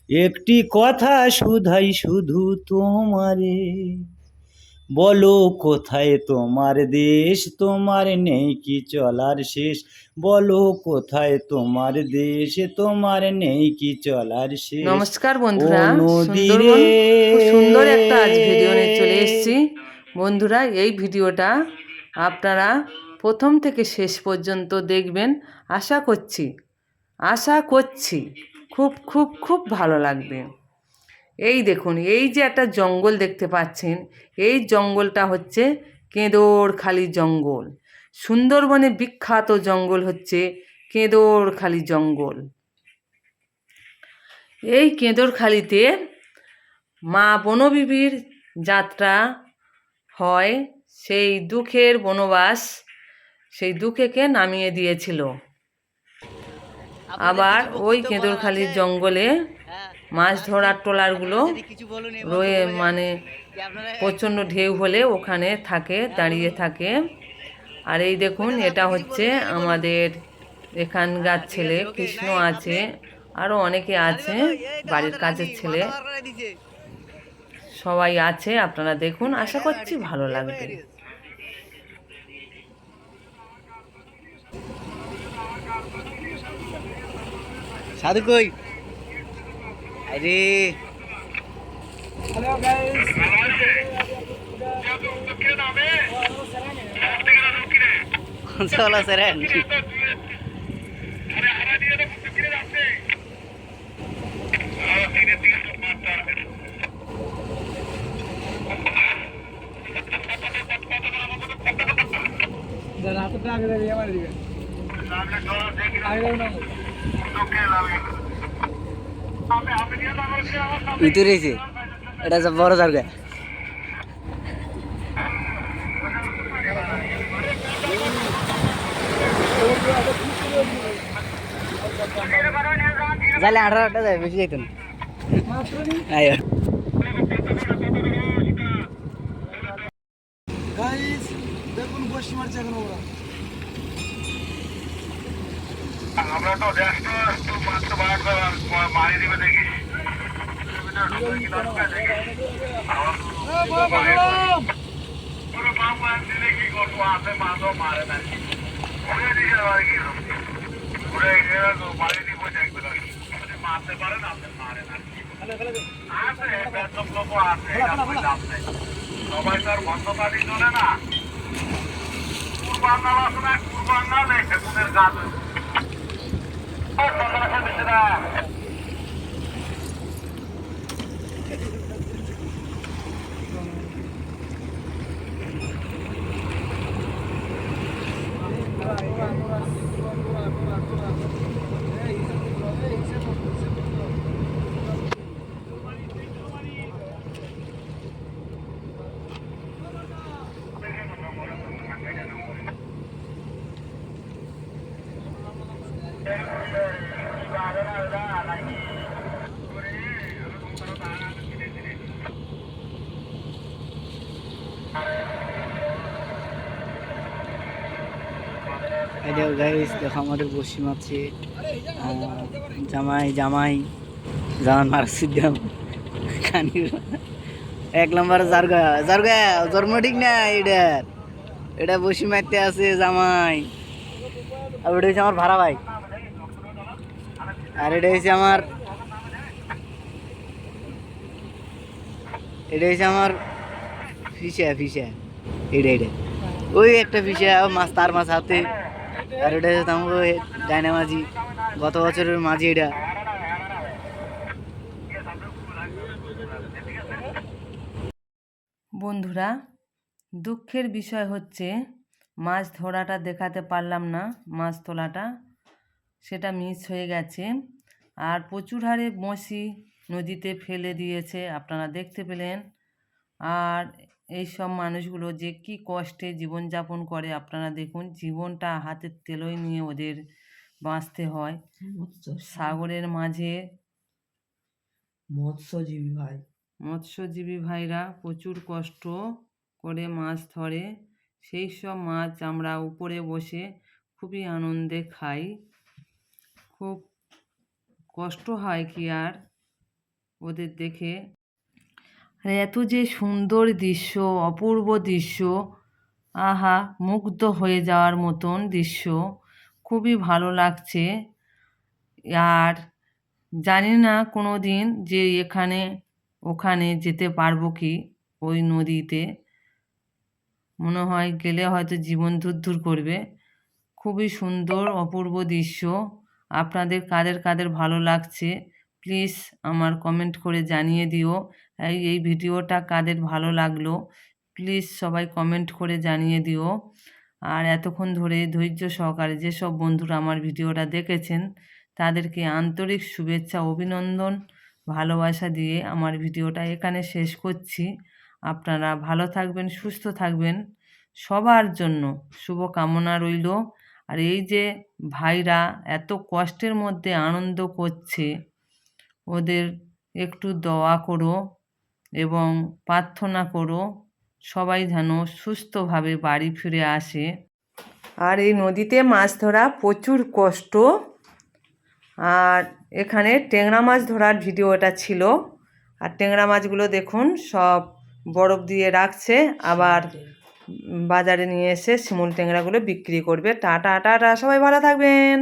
একটি কথা শুধাই শুধু তোমারে, বলো কোথায় তোমার দেশ, তোমার নেই কি চলার শেষ। বলো কোথায় তোমার দেশ, তোমার নেই কি চলার শেষ। নমস্কার ও বন্ধুরা, নদী সুন্দরবন রে। খুব সুন্দর একটা আজ ভিডিও নিয়ে চলে এসেছি। বন্ধুরা, এই ভিডিওটা আপনারা প্রথম থেকে শেষ পর্যন্ত দেখবেন। আশা করছি খুব খুব খুব ভালো লাগবে। এই দেখুন, এই যে একটা জঙ্গল দেখতে পাচ্ছেন, এই জঙ্গলটা হচ্ছে কেঁদরখালি জঙ্গল। সুন্দরবনে বিখ্যাত জঙ্গল হচ্ছে কেঁদরখালি জঙ্গল। এই কেঁদরখালিতে মা বনবিবির যাত্রা হয়, সেই দুঃখের বনবাস, সেই দুঃখকে নামিয়ে দিয়েছিল। আবার ওই কেঁদরখালির জঙ্গলে মাছ ধরার ট্রলারগুলো রয়ে মানে প্রচণ্ড ঢেউ হলে ওখানে থাকে, দাঁড়িয়ে থাকে। আর এই দেখুন, এটা হচ্ছে আমাদের এখানকার ছেলে কৃষ্ণ আছে, আরও অনেকে আছে, বাড়ির কাজের ছেলে সবাই আছে। আপনারা দেখুন, আশা করছি ভালো লাগবে। সাধু কই? আরে हेलो गाइस কোন সালা সেরেন? जरा हाथ पे आगे दे हमारे दिखे आगे दे ना ভিতরে এসে এটা সব বড় জায়গা। যাইলে 18টা যায়, বেশি যাইতো না। আয় गाइस দেখুন বসি মারছে এখন ওরা আমরা তো ব্যস্ত একটু মাত্র মারি দিবে দেখি কি করবো আছে মাছও মারে না ঘুরে দিয়ে ঘুরে মারি দিব দেখবে যদি মারতে পারে না আপনি মারে না আছে বেতন লোক আছে সবাই তার বন্ধতা দিত না কুরবান নাল আছে না কুরবান নাল এখানের গাছ এই দেখো গাইস, দেখো আমাদের বসি মারছে। জামাই জামাই জামান মারছি দাম খানি 1 নম্বর জারগা জারগা জন্ম ঠিক না এটা বসি মারতে আছে জামাই। আর ওটা হচ্ছে আমার ভাড়া ভাই, আর এটা হচ্ছে আমার ফিসা ফিসা। এটা ওই একটা ফিসা মাছ, তার মাছ হাতে। আর এটা হচ্ছে আমার ডাইনা মাঝি, গত বছরের মাঝি এটা। বন্ধুরা, দুঃখের বিষয় হচ্ছে মাছ ধরাটা দেখাতে পারলাম না, মাছ তোলাটা সেটা মিস হয়ে গেছে। আর প্রচুর হারে বঁশি নদীতে ফেলে দিয়েছে, আপনারা দেখতে পেলেন। আর এই সব মানুষগুলো যে কি কষ্টে জীবনযাপন করে আপনারা দেখুন, জীবনটা হাতের তেলোয় নিয়ে ওদের বাঁচতে হয় সাগরের মাঝে। মৎস্যজীবী ভাইরা প্রচুর কষ্ট করে মাছ ধরে, সেই সব মাছ আমরা উপরে বসে খুবই আনন্দে খাই। খুব কষ্ট হয় কি আর, ওদের দেখে। আর এত যে সুন্দর দৃশ্য, অপূর্ব দৃশ্য, আহা, মুগ্ধ হয়ে যাওয়ার মতন দৃশ্য, খুবই ভালো লাগছে। আর জানি না কোনো দিন যে এখানে ওখানে যেতে পারবো কি, ওই নদীতে। মনে হয় গেলে হয়তো জীবন ধুরধুর করবে। খুবই সুন্দর অপূর্ব দৃশ্য। আপনাদের কাদের কাদের ভালো লাগছে প্লিজ আমার কমেন্ট করে জানিয়ে দিও। এই ভিডিওটা কাদের ভালো লাগলো প্লিজ সবাই কমেন্ট করে জানিয়ে দিও। আর এতক্ষণ ধরে ধৈর্য সহকারে যেসব বন্ধুরা আমার ভিডিওটা দেখেছেন তাদেরকে আন্তরিক শুভেচ্ছা, অভিনন্দন, ভালোবাসা দিয়ে আমার ভিডিওটা এখানে শেষ করছি। আপনারা ভালো থাকবেন, সুস্থ থাকবেন, সবার জন্য শুভকামনা রইল। আর এই যে ভাইরা এত কষ্টের মধ্যে আনন্দ করছে, ওদের একটু দোয়া করো এবং প্রার্থনা করো সবাই যেন সুস্থভাবে বাড়ি ফিরে আসে। আর এই নদীতে মাছ ধরা প্রচুর কষ্ট। আর এখানে ট্যাংরা মাছ ধরার ভিডিওটা ছিল। আর ট্যাংরা মাছগুলো দেখুন সব বরফ দিয়ে রাখছে, আবার বাজারে নিয়ে এসে শিমুল ট্যাংরাগুলো বিক্রি করবে। টাটা টাটা, সবাই ভালো থাকবেন।